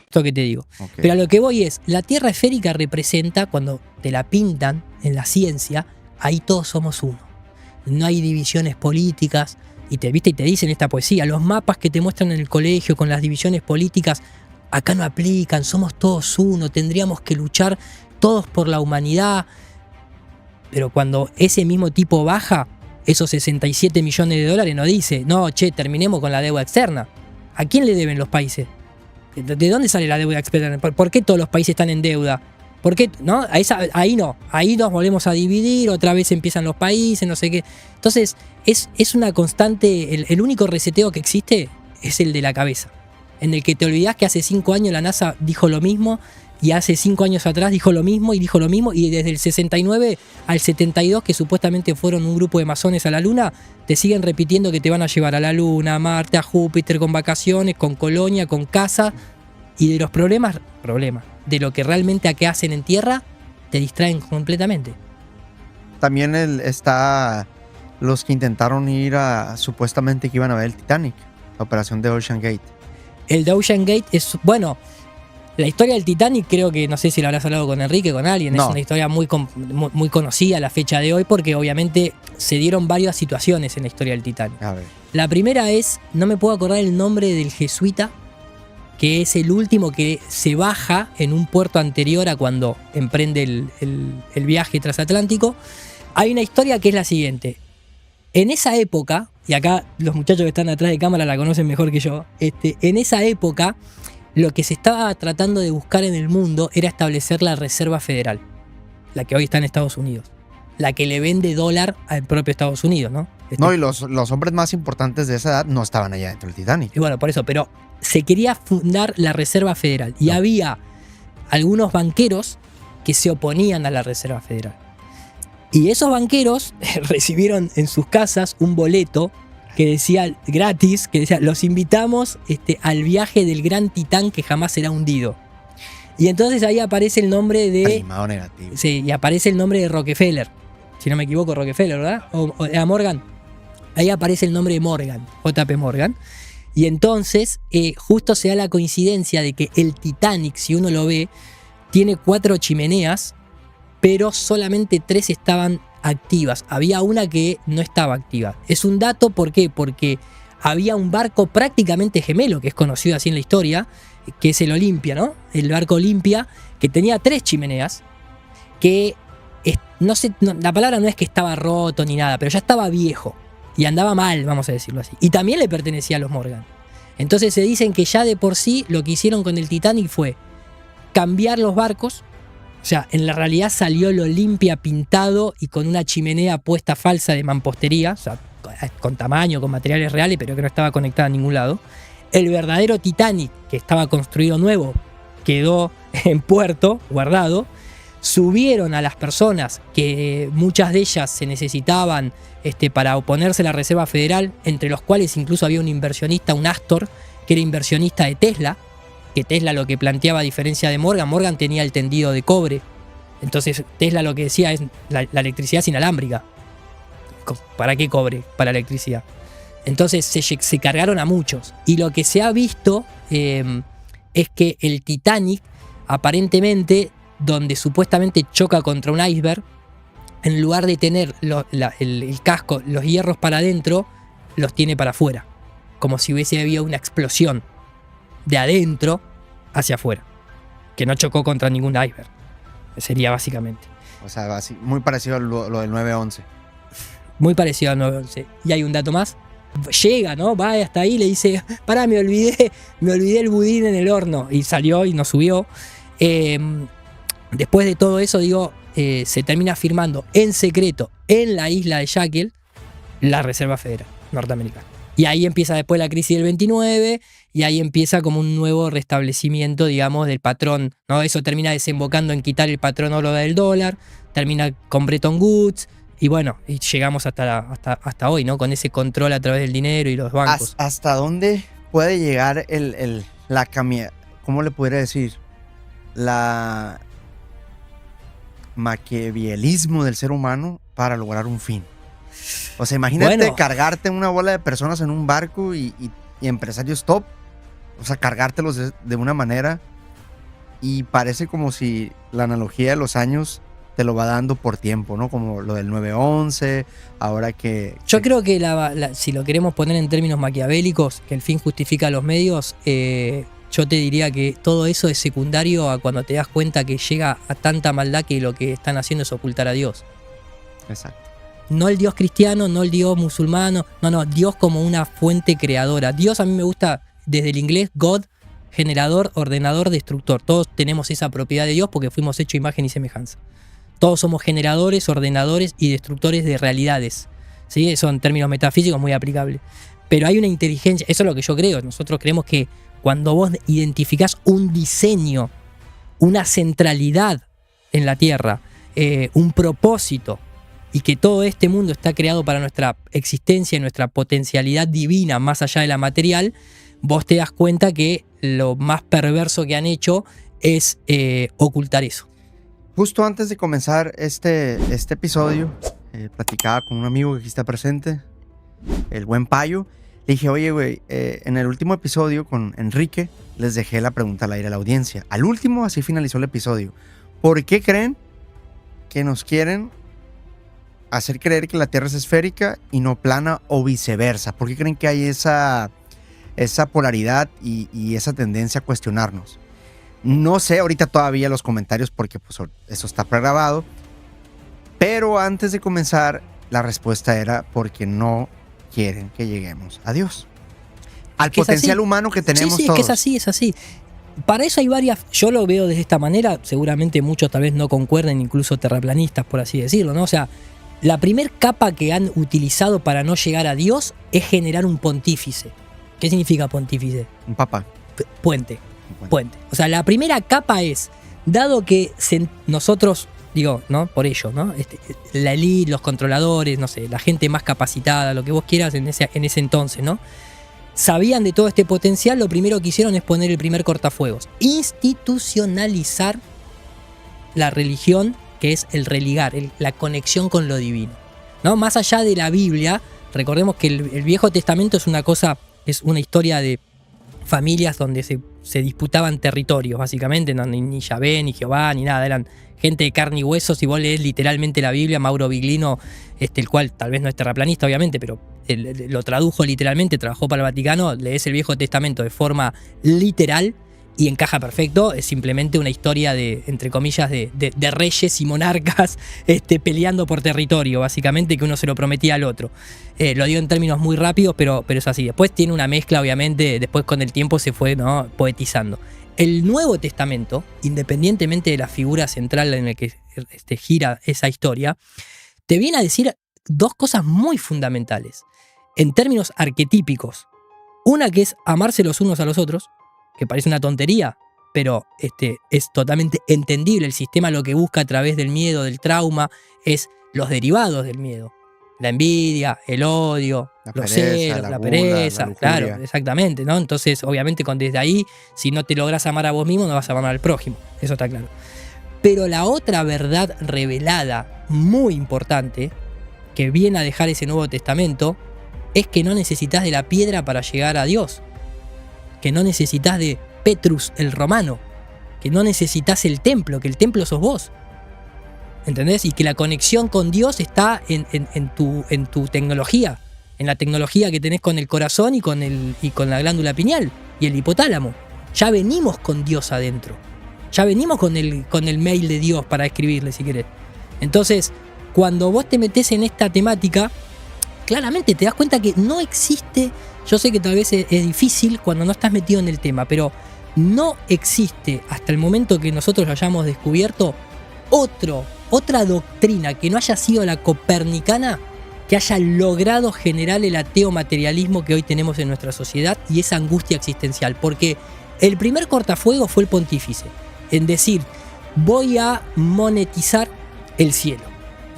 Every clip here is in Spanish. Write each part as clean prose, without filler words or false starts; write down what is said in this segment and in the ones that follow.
Esto que te digo. Okay. Pero a lo que voy es, la Tierra esférica representa, cuando te la pintan en la ciencia, ahí todos somos uno. No hay divisiones políticas. Y te dicen esta poesía, los mapas que te muestran en el colegio con las divisiones políticas, acá no aplican, somos todos uno, tendríamos que luchar todos por la humanidad. Pero cuando ese mismo tipo baja, esos 67 millones de dólares, no dice, no, terminemos con la deuda externa. ¿A quién le deben los países? ¿De dónde sale la deuda externa? ¿Por qué todos los países están en deuda? ¿Por qué? ¿No? Ahí no. Ahí nos volvemos a dividir, otra vez empiezan los países, no sé qué. Entonces, es una constante. El único reseteo que existe es el de la cabeza. En el que te olvidás que hace 5 años la NASA dijo lo mismo, y hace 5 años atrás dijo lo mismo, y desde el 69 al 72, que supuestamente fueron un grupo de masones a la Luna, te siguen repitiendo que te van a llevar a la Luna, a Marte, a Júpiter, con vacaciones, con colonia, con casa, y de los problemas, de lo que realmente acá hacen en tierra, te distraen completamente. También está los que intentaron ir supuestamente que iban a ver el Titanic, la operación de Ocean Gate. El de Ocean Gate es, bueno, la historia del Titanic, creo que, no sé si lo habrás hablado con Enrique, con alguien, no. Es una historia muy conocida a la fecha de hoy, porque obviamente se dieron varias situaciones en la historia del Titanic. A ver. La primera es, no me puedo acordar el nombre del jesuita, que es el último que se baja en un puerto anterior a cuando emprende el viaje transatlántico. Hay una historia que es la siguiente. En esa época, y acá los muchachos que están atrás de cámara la conocen mejor que yo, en esa época lo que se estaba tratando de buscar en el mundo era establecer la Reserva Federal, la que hoy está en Estados Unidos, la que le vende dólar al propio Estados Unidos, ¿no? No, y los hombres más importantes de esa edad no estaban allá dentro del Titanic. Y bueno, por eso, pero se quería fundar la Reserva Federal y había algunos banqueros que se oponían a la Reserva Federal. Y esos banqueros recibieron en sus casas un boleto que decía gratis, que decía, los invitamos al viaje del gran Titán que jamás será hundido. Y entonces ahí aparece el nombre de... Animado negativo. Sí, y aparece el nombre de Rockefeller. Si no me equivoco, Rockefeller, ¿verdad? O era Morgan. Ahí aparece el nombre de Morgan, J.P. Morgan. Y entonces justo se da la coincidencia de que el Titanic, si uno lo ve, tiene 4 chimeneas, pero solamente 3 estaban activas. Había una que no estaba activa. Es un dato, ¿por qué? Porque había un barco prácticamente gemelo, que es conocido así en la historia, que es el Olimpia, ¿no? El barco Olimpia, que tenía 3 chimeneas, que no sé, la palabra no es que estaba roto ni nada, pero ya estaba viejo y andaba mal, vamos a decirlo así. Y también le pertenecía a los Morgan. Entonces se dicen que ya de por sí lo que hicieron con el Titanic fue cambiar los barcos. O sea, en la realidad salió el Olimpia pintado y con una chimenea puesta falsa de mampostería, o sea, con tamaño, con materiales reales, pero que no estaba conectada a ningún lado. El verdadero Titanic, que estaba construido nuevo, quedó en puerto, guardado. Subieron a las personas, que muchas de ellas se necesitaban para oponerse a la Reserva Federal, entre los cuales incluso había un inversionista, un Astor, que era inversionista de Tesla, que Tesla lo que planteaba, a diferencia de Morgan tenía el tendido de cobre. Entonces Tesla lo que decía es la electricidad es inalámbrica. ¿Para qué cobre? Para electricidad. Entonces se cargaron a muchos. Y lo que se ha visto es que el Titanic, aparentemente, donde supuestamente choca contra un iceberg, en lugar de tener el casco, los hierros para adentro, los tiene para afuera. Como si hubiese habido una explosión de adentro hacia afuera, que no chocó contra ningún iceberg. Sería básicamente. O sea, muy parecido a lo del 911. Muy parecido al 911. Y hay un dato más. Llega, ¿no? Va hasta ahí y le dice, pará, me olvidé el budín en el horno. Y salió y nos subió. Después de todo eso, se termina firmando en secreto en la isla de Jekyll la Reserva Federal norteamericana. Y ahí empieza después la crisis del 29 y ahí empieza como un nuevo restablecimiento, digamos, del patrón, ¿no? Eso termina desembocando en quitar el patrón oro del dólar, termina con Bretton Woods y bueno, y llegamos hasta hoy, ¿no? Con ese control a través del dinero y los bancos. ¿Hasta dónde puede llegar ¿cómo le podría decir? La maquiavelismo del ser humano para lograr un fin. O sea, imagínate cargarte una bola de personas en un barco y empresarios top. O sea, cargártelos de una manera y parece como si la analogía de los años te lo va dando por tiempo, ¿no? Como lo del 9/11, ahora que... Yo creo que si lo queremos poner en términos maquiavélicos, que el fin justifica los medios, yo te diría que todo eso es secundario a cuando te das cuenta que llega a tanta maldad que lo que están haciendo es ocultar a Dios. Exacto. No el Dios cristiano, no el Dios musulmano, no, Dios como una fuente creadora. Dios a mí me gusta desde el inglés, God, generador, ordenador, destructor. Todos tenemos esa propiedad de Dios porque fuimos hechos imagen y semejanza. Todos somos generadores, ordenadores y destructores de realidades. ¿Sí? Eso en términos metafísicos muy aplicable. Pero hay una inteligencia, eso es lo que yo creo. Nosotros creemos que cuando vos identificás un diseño, una centralidad en la Tierra, un propósito, y que todo este mundo está creado para nuestra existencia y nuestra potencialidad divina más allá de la material, vos te das cuenta que lo más perverso que han hecho es ocultar eso. Justo antes de comenzar este episodio, platicaba con un amigo que aquí está presente, el buen Payo. Le dije, oye, güey, en el último episodio con Enrique les dejé la pregunta al aire a la audiencia. Al último, así finalizó el episodio. ¿Por qué creen que nos quieren hacer creer que la Tierra es esférica y no plana o viceversa? ¿Por qué creen que hay esa polaridad y esa tendencia a cuestionarnos? No sé ahorita todavía los comentarios porque pues, eso está pregrabado. Pero antes de comenzar, la respuesta era porque no quieren que lleguemos a Dios. Al potencial humano que tenemos sí, todos. Es que es así. Para eso hay varias, yo lo veo de esta manera, seguramente muchos tal vez no concuerden, incluso terraplanistas, por así decirlo, ¿no? O sea, la primer capa que han utilizado para no llegar a Dios es generar un pontífice. ¿Qué significa pontífice? Un papa. Puente. O sea, la primera capa es, dado que nosotros, digo, ¿no? Por ello, ¿no? La elite, los controladores, no sé, la gente más capacitada, lo que vos quieras en ese entonces, ¿no? Sabían de todo este potencial, lo primero que hicieron es poner el primer cortafuegos. Institucionalizar la religión, que es el religar, la conexión con lo divino, ¿no? Más allá de la Biblia, recordemos que el Viejo Testamento es una historia de familias donde se disputaban territorios, básicamente, no, ni Yahvé, ni Jehová, ni nada, eran gente de carne y hueso. Si vos lees literalmente la Biblia, Mauro Biglino, el cual tal vez no es terraplanista, obviamente, pero lo tradujo literalmente, trabajó para el Vaticano, lees el Viejo Testamento de forma literal y encaja perfecto. Es simplemente una historia de, entre comillas, de reyes y monarcas peleando por territorio, básicamente, que uno se lo prometía al otro. Lo digo en términos muy rápidos, pero es así. Después tiene una mezcla, obviamente, después con el tiempo se fue, ¿no?, poetizando. El Nuevo Testamento, independientemente de la figura central en la que gira esa historia, te viene a decir dos cosas muy fundamentales, en términos arquetípicos. Una que es amarse los unos a los otros, que parece una tontería, pero es totalmente entendible. El sistema lo que busca a través del miedo, del trauma, es los derivados del miedo. La envidia, el odio, los celos, la pereza, claro, exactamente, ¿no? Entonces, obviamente, desde ahí, si no te logras amar a vos mismo, no vas a amar al prójimo, eso está claro. Pero la otra verdad revelada, muy importante, que viene a dejar ese Nuevo Testamento, es que no necesitas de la piedra para llegar a Dios, que no necesitas de Petrus el romano, que no necesitas el templo, que el templo sos vos. ¿Entendés? Y que la conexión con Dios está en tu tecnología, en la tecnología que tenés con el corazón y con la glándula pineal y el hipotálamo. Ya venimos con Dios adentro. Ya venimos con el mail de Dios para escribirle, si querés. Entonces, cuando vos te metés en esta temática, claramente te das cuenta que no existe. Yo sé que tal vez es difícil cuando no estás metido en el tema, pero no existe hasta el momento que nosotros lo hayamos descubierto otra doctrina que no haya sido la copernicana que haya logrado generar el ateo materialismo que hoy tenemos en nuestra sociedad y esa angustia existencial. Porque el primer cortafuego fue el pontífice, en decir, voy a monetizar el cielo.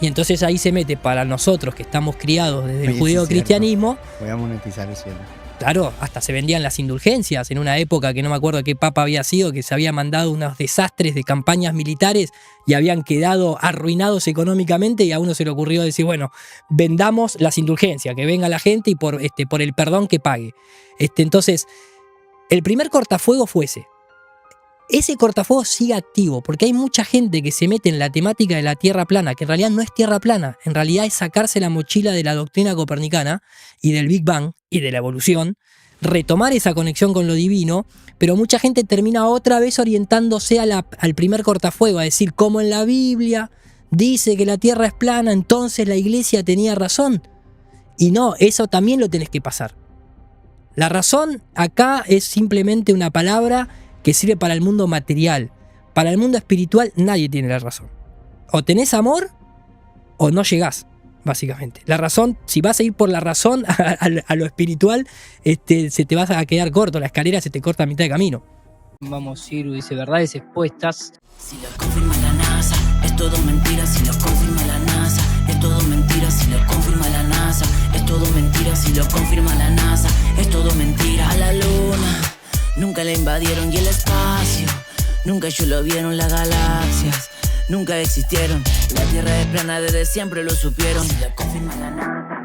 Y entonces ahí se mete para nosotros que estamos criados desde el judeocristianismo. Voy a monetizar el cielo. Claro, hasta se vendían las indulgencias en una época que no me acuerdo qué papa había sido, que se había mandado unos desastres de campañas militares y habían quedado arruinados económicamente, y a uno se le ocurrió decir, bueno, vendamos las indulgencias, que venga la gente y por el perdón que pague. Entonces, el primer cortafuego fue ese. ese cortafuegos sigue activo, porque hay mucha gente que se mete en la temática de la Tierra plana, que en realidad no es Tierra plana, en realidad es sacarse la mochila de la doctrina copernicana y del Big Bang y de la evolución, retomar esa conexión con lo divino, pero mucha gente termina otra vez orientándose al primer cortafuego, a decir, como en la Biblia dice que la Tierra es plana, entonces la iglesia tenía razón. Y no, eso también lo tenés que pasar. La razón acá es simplemente una palabra que sirve para el mundo material. Para el mundo espiritual nadie tiene la razón. O tenés amor o no llegás, básicamente. La razón, si vas a ir por la razón a lo espiritual, se te vas a quedar corto, la escalera se te corta a mitad de camino. Vamos, Ciru dice verdades expuestas. Si lo confirma la NASA, es todo mentira. Si lo confirma la NASA, es todo mentira. Si lo confirma la NASA, es todo mentira. Si lo confirma la NASA, es todo mentira. A la luna nunca la invadieron y el espacio nunca ellos lo vieron. Las galaxias nunca existieron. La Tierra es plana, desde siempre lo supieron. Si lo confirma la NASA.